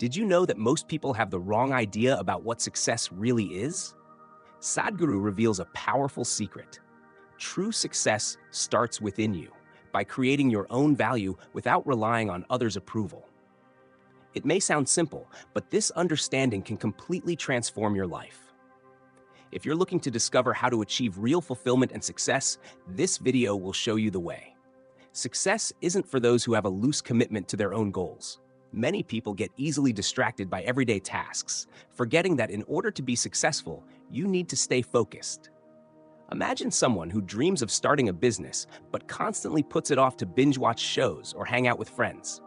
Did you know that most people have the wrong idea about what success really is? Sadhguru reveals a powerful secret. True success starts within you by creating your own value without relying on others' approval. It may sound simple, but this understanding can completely transform your life. If you're looking to discover how to achieve real fulfillment and success, this video will show you the way. Success isn't for those who have a loose commitment to their own goals. Many people get easily distracted by everyday tasks, forgetting that in order to be successful, you need to stay focused. Imagine someone who dreams of starting a business, but constantly puts it off to binge-watch shows or hang out with friends.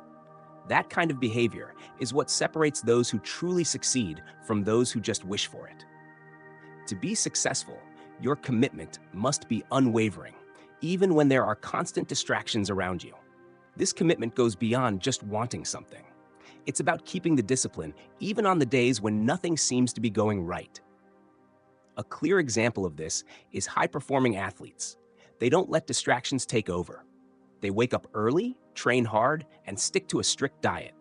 That kind of behavior is what separates those who truly succeed from those who just wish for it. To be successful, your commitment must be unwavering, even when there are constant distractions around you. This commitment goes beyond just wanting something. It's about keeping the discipline, even on the days when nothing seems to be going right. A clear example of this is high-performing athletes. They don't let distractions take over. They wake up early, train hard, and stick to a strict diet.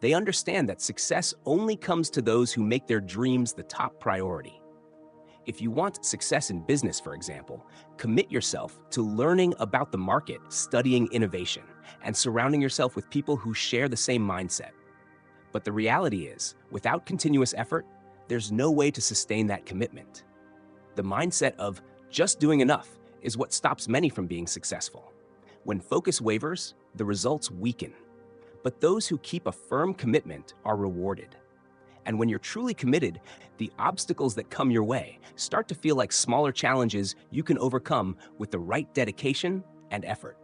They understand that success only comes to those who make their dreams the top priority. If you want success in business, for example, commit yourself to learning about the market, studying innovation, and surrounding yourself with people who share the same mindset. But the reality is, without continuous effort, there's no way to sustain that commitment. The mindset of just doing enough is what stops many from being successful. When focus wavers, the results weaken. But those who keep a firm commitment are rewarded. And when you're truly committed, the obstacles that come your way start to feel like smaller challenges you can overcome with the right dedication and effort.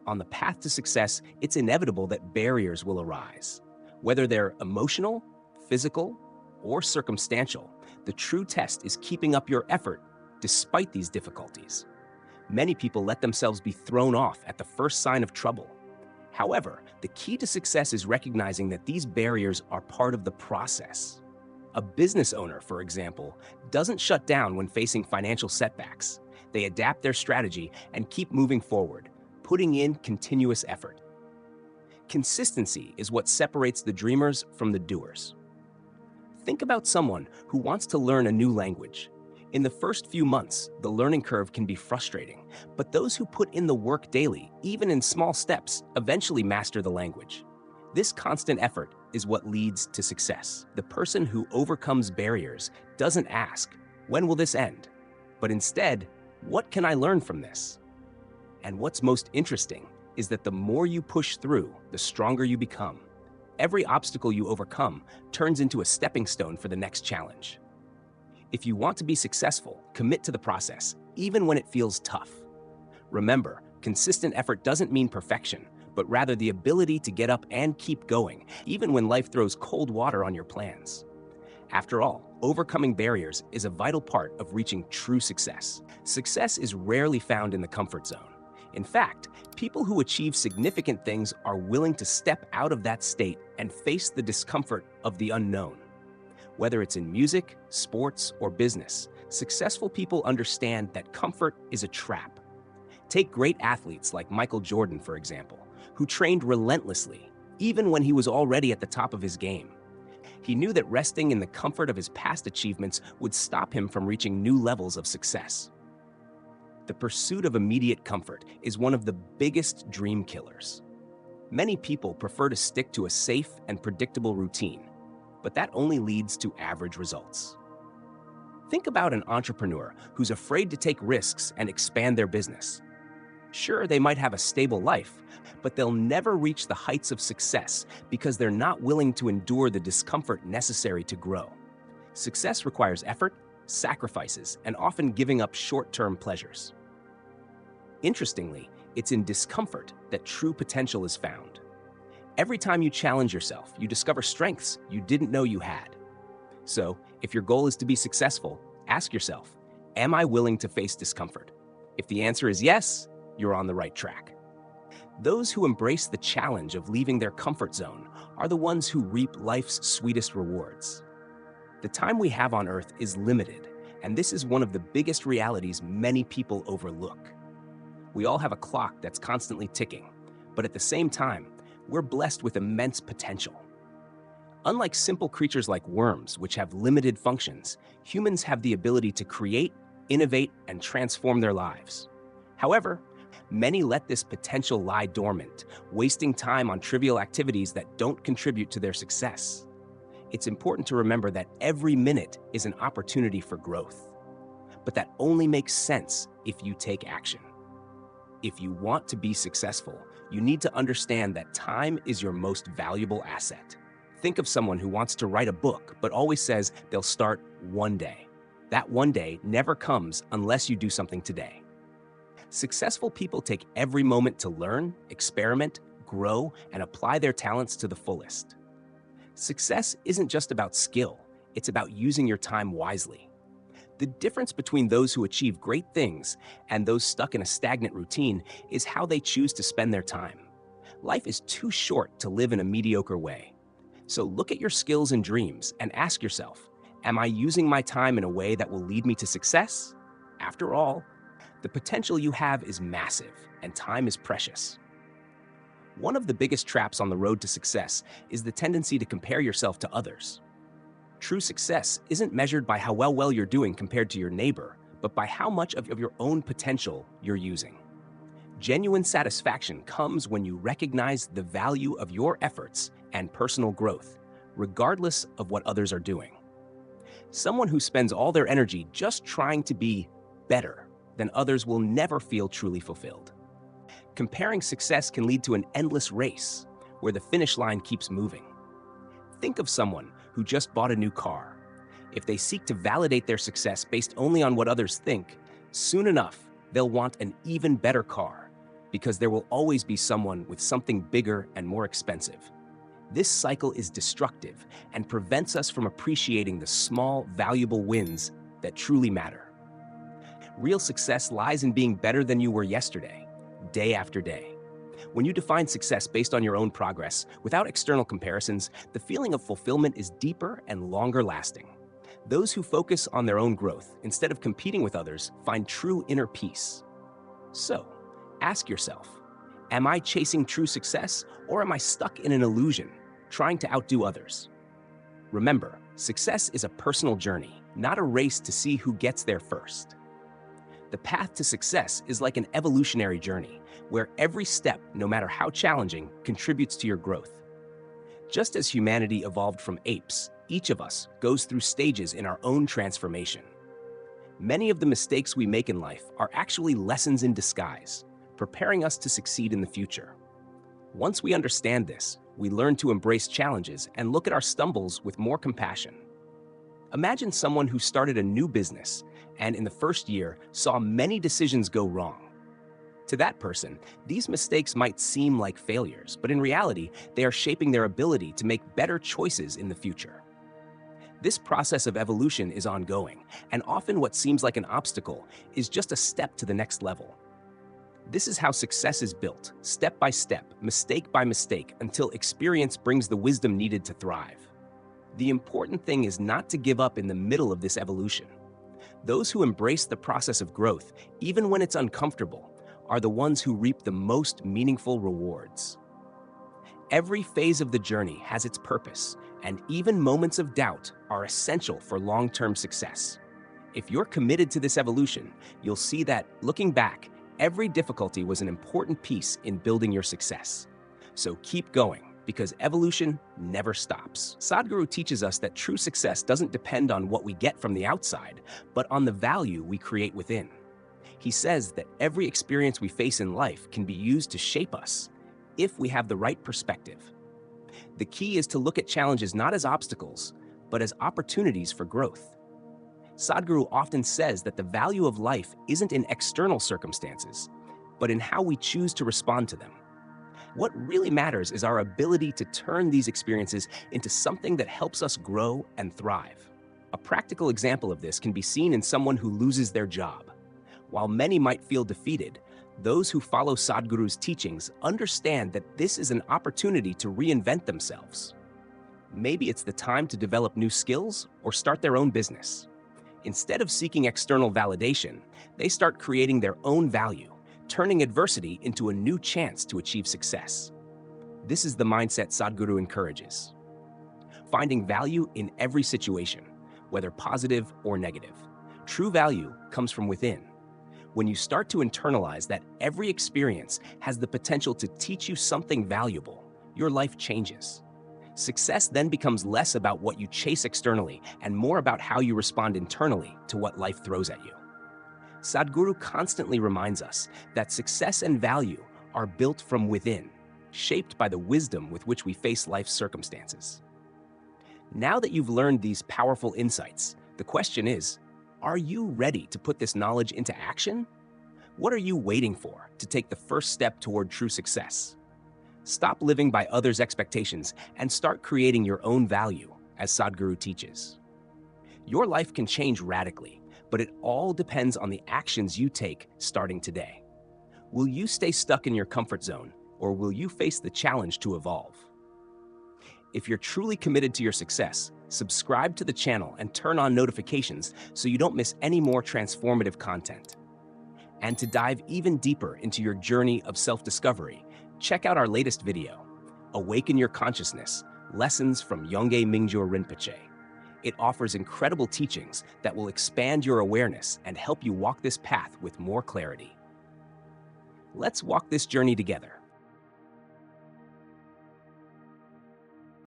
On the path to success, it's inevitable that barriers will arise. Whether they're emotional, physical, or circumstantial, the true test is keeping up your effort despite these difficulties. Many people let themselves be thrown off at the first sign of trouble. However, the key to success is recognizing that these barriers are part of the process. A business owner, for example, doesn't shut down when facing financial setbacks. They adapt their strategy and keep moving forward, putting in continuous effort. Consistency is what separates the dreamers from the doers. Think about someone who wants to learn a new language. In the first few months, the learning curve can be frustrating, but those who put in the work daily, even in small steps, eventually master the language. This constant effort is what leads to success. The person who overcomes barriers doesn't ask, "When will this end?" But instead, "What can I learn from this?" And what's most interesting is that the more you push through, the stronger you become. Every obstacle you overcome turns into a stepping stone for the next challenge. If you want to be successful, commit to the process, even when it feels tough. Remember, consistent effort doesn't mean perfection, but rather the ability to get up and keep going, even when life throws cold water on your plans. After all, overcoming barriers is a vital part of reaching true success. Success is rarely found in the comfort zone. In fact, people who achieve significant things are willing to step out of that state and face the discomfort of the unknown. Whether it's in music, sports, or business, successful people understand that comfort is a trap. Take great athletes like Michael Jordan, for example, who trained relentlessly, even when he was already at the top of his game. He knew that resting in the comfort of his past achievements would stop him from reaching new levels of success. The pursuit of immediate comfort is one of the biggest dream killers. Many people prefer to stick to a safe and predictable routine, but that only leads to average results. Think about an entrepreneur who's afraid to take risks and expand their business. Sure, they might have a stable life, but they'll never reach the heights of success because they're not willing to endure the discomfort necessary to grow. Success requires effort, sacrifices, and often giving up short-term pleasures. Interestingly, it's in discomfort that true potential is found. Every time you challenge yourself, you discover strengths you didn't know you had. So, if your goal is to be successful, ask yourself, am I willing to face discomfort? If the answer is yes, you're on the right track. Those who embrace the challenge of leaving their comfort zone are the ones who reap life's sweetest rewards. The time we have on Earth is limited, and this is one of the biggest realities many people overlook. We all have a clock that's constantly ticking, but at the same time, we're blessed with immense potential. Unlike simple creatures like worms, which have limited functions, humans have the ability to create, innovate, and transform their lives. However, many let this potential lie dormant, wasting time on trivial activities that don't contribute to their success. It's important to remember that every minute is an opportunity for growth. But that only makes sense if you take action. If you want to be successful, you need to understand that time is your most valuable asset. Think of someone who wants to write a book, but always says they'll start one day. That one day never comes unless you do something today. Successful people take every moment to learn, experiment, grow, and apply their talents to the fullest. Success isn't just about skill, it's about using your time wisely. The difference between those who achieve great things and those stuck in a stagnant routine is how they choose to spend their time. Life is too short to live in a mediocre way. So look at your skills and dreams and ask yourself, am I using my time in a way that will lead me to success? After all, the potential you have is massive and time is precious. One of the biggest traps on the road to success is the tendency to compare yourself to others. True success isn't measured by how well you're doing compared to your neighbor, but by how much of your own potential you're using. Genuine satisfaction comes when you recognize the value of your efforts and personal growth, regardless of what others are doing. Someone who spends all their energy just trying to be better than others will never feel truly fulfilled. Comparing success can lead to an endless race where the finish line keeps moving. Think of someone who just bought a new car. If they seek to validate their success based only on what others think, soon enough, they'll want an even better car because there will always be someone with something bigger and more expensive. This cycle is destructive and prevents us from appreciating the small, valuable wins that truly matter. Real success lies in being better than you were yesterday, day after day. When you define success based on your own progress, without external comparisons, the feeling of fulfillment is deeper and longer lasting. Those who focus on their own growth, instead of competing with others, find true inner peace. So, ask yourself, am I chasing true success, or am I stuck in an illusion, trying to outdo others? Remember, success is a personal journey, not a race to see who gets there first. The path to success is like an evolutionary journey, where every step, no matter how challenging, contributes to your growth. Just as humanity evolved from apes, each of us goes through stages in our own transformation. Many of the mistakes we make in life are actually lessons in disguise, preparing us to succeed in the future. Once we understand this, we learn to embrace challenges and look at our stumbles with more compassion. Imagine someone who started a new business and in the first year saw many decisions go wrong. To that person, these mistakes might seem like failures, but in reality, they are shaping their ability to make better choices in the future. This process of evolution is ongoing, and often what seems like an obstacle is just a step to the next level. This is how success is built, step by step, mistake by mistake, until experience brings the wisdom needed to thrive. The important thing is not to give up in the middle of this evolution. Those who embrace the process of growth, even when it's uncomfortable, are the ones who reap the most meaningful rewards. Every phase of the journey has its purpose, and even moments of doubt are essential for long-term success. If you're committed to this evolution, you'll see that, looking back, every difficulty was an important piece in building your success. So keep going, because evolution never stops. Sadhguru teaches us that true success doesn't depend on what we get from the outside, but on the value we create within. He says that every experience we face in life can be used to shape us, if we have the right perspective. The key is to look at challenges not as obstacles, but as opportunities for growth. Sadhguru often says that the value of life isn't in external circumstances, but in how we choose to respond to them. What really matters is our ability to turn these experiences into something that helps us grow and thrive. A practical example of this can be seen in someone who loses their job. While many might feel defeated, those who follow Sadhguru's teachings understand that this is an opportunity to reinvent themselves. Maybe it's the time to develop new skills or start their own business. Instead of seeking external validation, they start creating their own value, turning adversity into a new chance to achieve success. This is the mindset Sadhguru encourages. finding value in every situation, whether positive or negative. True value comes from within. When you start to internalize that every experience has the potential to teach you something valuable, your life changes. Success then becomes less about what you chase externally and more about how you respond internally to what life throws at you. Sadhguru constantly reminds us that success and value are built from within, shaped by the wisdom with which we face life's circumstances. Now that you've learned these powerful insights, the question is, are you ready to put this knowledge into action? What are you waiting for to take the first step toward true success? Stop living by others' expectations and start creating your own value, as Sadhguru teaches. Your life can change radically, but it all depends on the actions you take starting today. Will you stay stuck in your comfort zone, or will you face the challenge to evolve? If you're truly committed to your success, subscribe to the channel and turn on notifications so you don't miss any more transformative content. And to dive even deeper into your journey of self-discovery, check out our latest video, Awaken Your Consciousness, Lessons from Yongey Mingyur Rinpoche. It offers incredible teachings that will expand your awareness and help you walk this path with more clarity. Let's walk this journey together.